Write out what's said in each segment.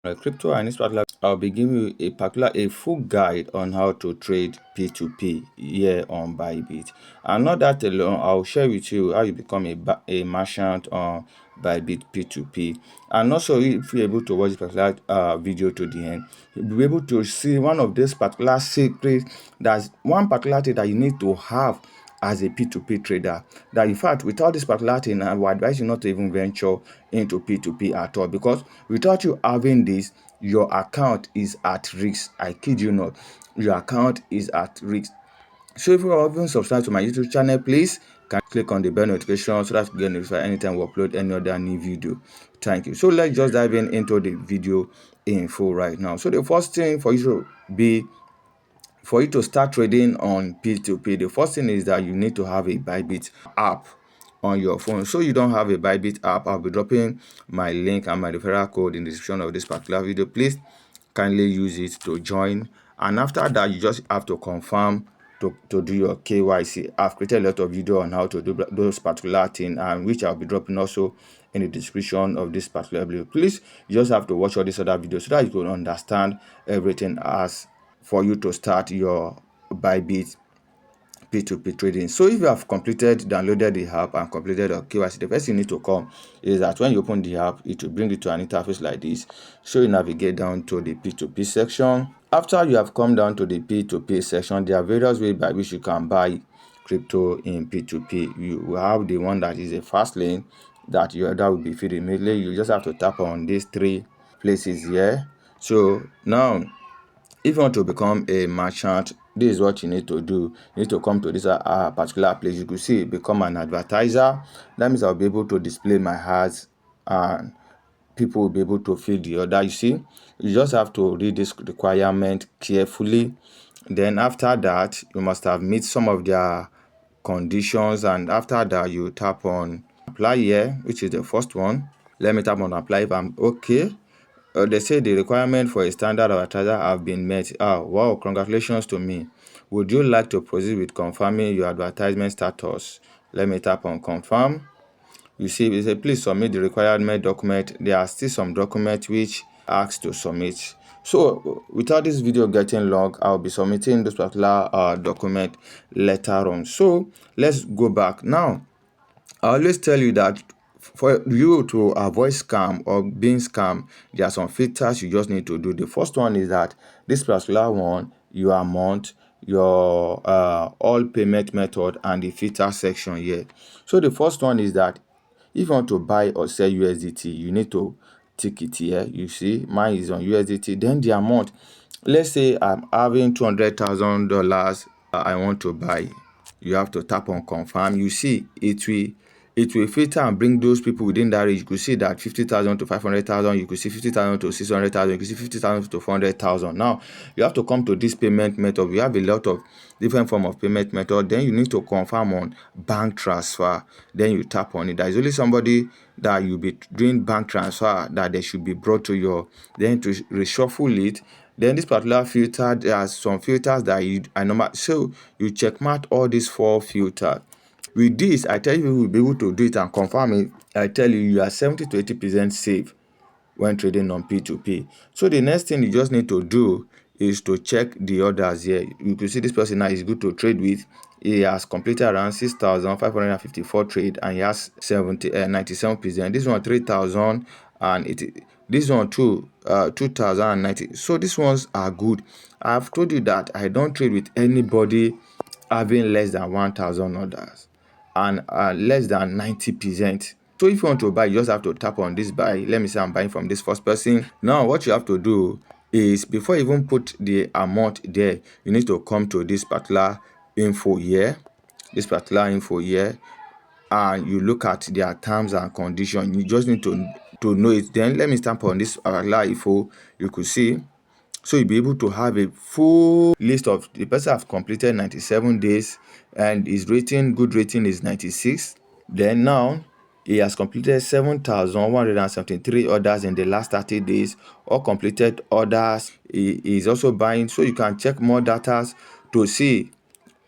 Crypto, and this particular I'll be giving you a full guide on how to trade P2P here on Bybit. And not that alone, I'll share with you how you become a merchant on Bybit P2P. And also, if you're able to watch this particular video to the end, you'll be able to see one of these particular secrets. That's one particular thing that you need to have as a P2P trader, that in fact without this particular thing, I would advise you not to even venture into P2P at all, because without you having this, your account is at risk. I kid you not, your account is at risk. So if you haven't subscribed to my YouTube channel, please can click on the bell notification so that you get notified anytime we upload any other new video. Thank you. So let's just dive into the video in full right now. So the first thing for you to start trading on P2P, the first thing is that you need to have a Bybit app on your phone. So you don't have a Bybit app, I'll be dropping my link and my referral code in the description of this particular video. Please kindly use it to join. And after that, you just have to confirm to do your KYC. I've created a lot of video on how to do those particular things, and which I'll be dropping also in the description of this particular video. Please, you just have to watch all these other videos so that you can understand everything as for you to start your Bybit P2P trading. So if you have downloaded the app and completed your KYC, the first thing you need to come is that when you open the app, it will bring you to an interface like this. So you navigate down to the P2P section. After you have come down to the P2P section, there are various ways by which you can buy crypto in P2P. You will have the one that is a fast lane that will be filled immediately. You just have to tap on these three places here. So now, if you want to become a merchant, this is what you need to do. You need to come to this particular place. You could see become an advertiser. That means I'll be able to display my ads and people will be able to fill the order. You see, you just have to read this requirement carefully. Then after that, you must have met some of their conditions, and after that you tap on apply here, which is the first one. Let me tap on apply if I'm okay. They say the requirement for a standard advertiser have been met. Wow, congratulations to me. Would you like to proceed with confirming your advertisement status? Let me tap on confirm. You see, it says please submit the requirement document. There are still some documents which ask to submit. So without this video getting long, I'll be submitting this particular document later on. So let's go back now. I always tell you that for you to avoid scam or being scammed, there are some filters you just need to do. The first one is that this particular one, your amount, your all payment method, and the filter section here. So the first one is that if you want to buy or sell USDT, you need to tick it here. You see, mine is on USDT. Then the amount. Let's say I'm having $200,000 I want to buy. You have to tap on confirm. You see, it will filter and bring those people within that range. You could see that 50,000 to 500,000. You could see 50,000 to 600,000. You could see 50,000 to 400,000. Now you have to come to this payment method. We have a lot of different form of payment method. Then you need to confirm on bank transfer. Then you tap on it. There is only somebody that you'll be doing bank transfer that they should be brought to your. Then to reshuffle it. Then this particular filter, there are some filters that I normal. So you checkmark all these 4 filters. With this, I tell you, will be able to do it and confirm it. I tell you are 70 to 80% safe when trading on P2P. So the next thing you just need to do is to check the orders here. You can see this person now is good to trade with. He has completed around 6,554 trade and he has 97%. This one 3,000 and this one too 2,090. So these ones are good. I've told you that I don't trade with anybody having less than 1,000 orders and less than 90%. So if you want to buy, you just have to tap on this buy. Let me say I'm buying from this first person. Now what you have to do is, before you even put the amount there, you need to come to this particular info here, and you look at their terms and conditions. You just need to know it. Then let me stamp on this particular info. You could see, so you'll be able to have a full list of the person have completed 97 days and his good rating is 96. Then now he has completed 7,173 orders in the last 30 days. All completed orders. He is also buying, so you can check more data to see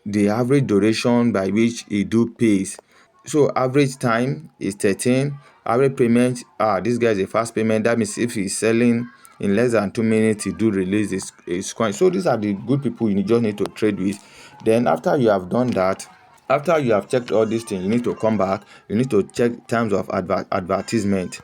the average duration by which he pays. So average time is 13. Average payment, this guy is a fast payment. That means if he's selling in less than 2 minutes he do release his coin. So these are the good people you just need to trade with. Then after you have done that, after you have checked all these things, you need to come back. You need to check terms of advertisement.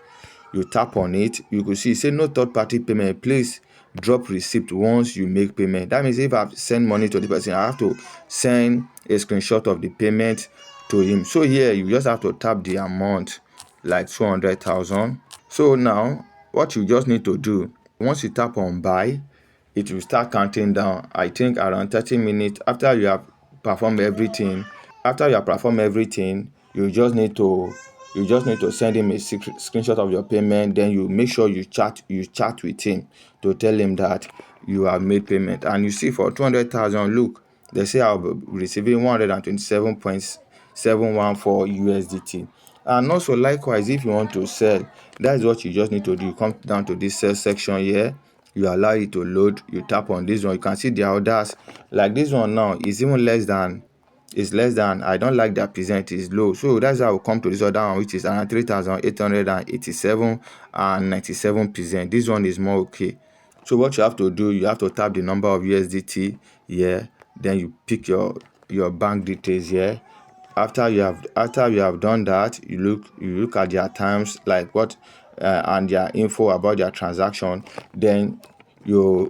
You tap on it. You could see say no third party payment. Please drop receipt once you make payment. That means if I send money to the person, I have to send a screenshot of the payment to him. So here you just have to tap the amount, like 200,000. So now what you just need to do, once you tap on buy, it will start counting down. I think around 30 minutes after you have performed everything. After you have performed everything, you just need to send him a screenshot of your payment. Then you make sure you chat with him to tell him that you have made payment. And you see for 200,000, look, they say I'll be receiving 127.714 USDT. And also likewise, if you want to sell, that is what you just need to do. You come down to this sell section here, you allow it to load, you tap on this one. You can see the orders, like this one now is even less than, I don't like that percent is low. So that's how I will come to this other one, which is around 3,887 and 97%. This one is more okay. So what you have to do, you have to tap the number of USDT here, then you pick your bank details here. After you have done that, you look at their terms, like what and their info about their transaction. Then you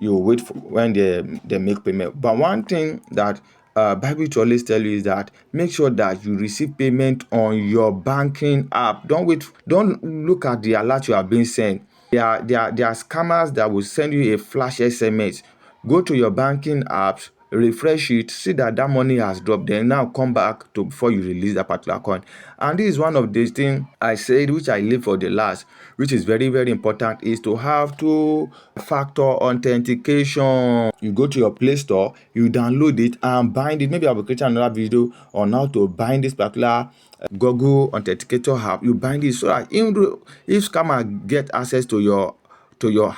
wait for when they make payment. But one thing that Bybit always tell you is that make sure that you receive payment on your banking app. Don't look at the alert you have been sent. There are scammers that will send you a flash SMS. Go to your banking apps, refresh it, see that money has dropped, then now come back to before you release that particular coin. And this is one of the things I said, which I leave for the last, which is very, very important, is to have two-factor authentication. You go to your Play Store, you download it and bind it. Maybe I will create another video on how to bind this particular Google Authenticator app. You bind it so that even though if scammer get access to your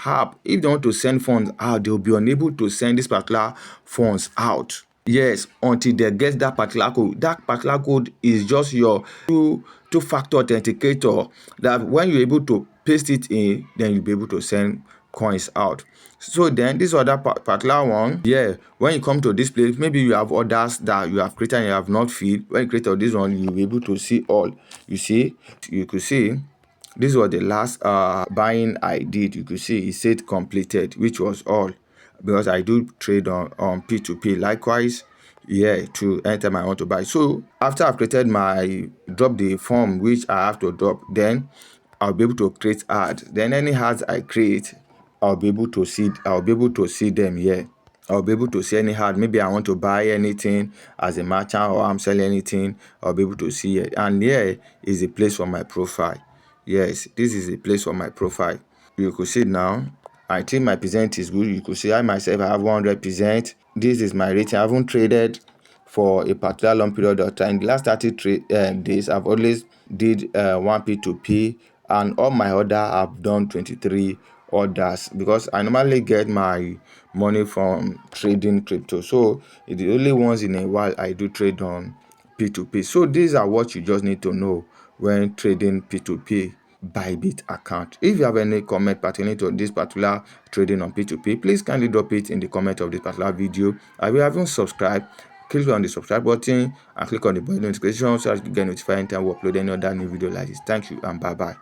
app, if they want to send funds out, they'll be unable to send this particular funds out. Yes, until they get that particular code. That particular code is just your two-factor authenticator, that when you're able to paste it in, then you'll be able to send coins out. So then this other particular one, yeah, when you come to this place, maybe you have orders that you have created and you have not filled. When you create this one, you'll be able to see all. You could see this was the last buying I did. You could see it said completed, which was all, because I do trade on P2P. Likewise, yeah, to anytime I want to buy. So after I've created drop the form which I have to drop, then I'll be able to create ads. Then any ads I create, I'll be able to see them here. I'll be able to see any ad. Maybe I want to buy anything as a merchant, or I'm selling anything, I'll be able to see it. And here is a place for my profile. Yes, this is a place for my profile. You could see now, I think my percent is good. You could see I myself have 100%. This is my rating. I haven't traded for a particular long period of time. The last 30 days, I've always did 1 P2P, and all my order I've done 23 orders, because I normally get my money from trading crypto. So it's the only once in a while I do trade on P2P. So these are what you just need to know when trading P2P Bybit account. If you have any comment pertaining to this particular trading on P2P, please kindly drop it in the comment of this particular video. If you haven't subscribed, click on the subscribe button and click on the bell notification so that you get notified anytime we upload any other new video like this. Thank you and bye bye.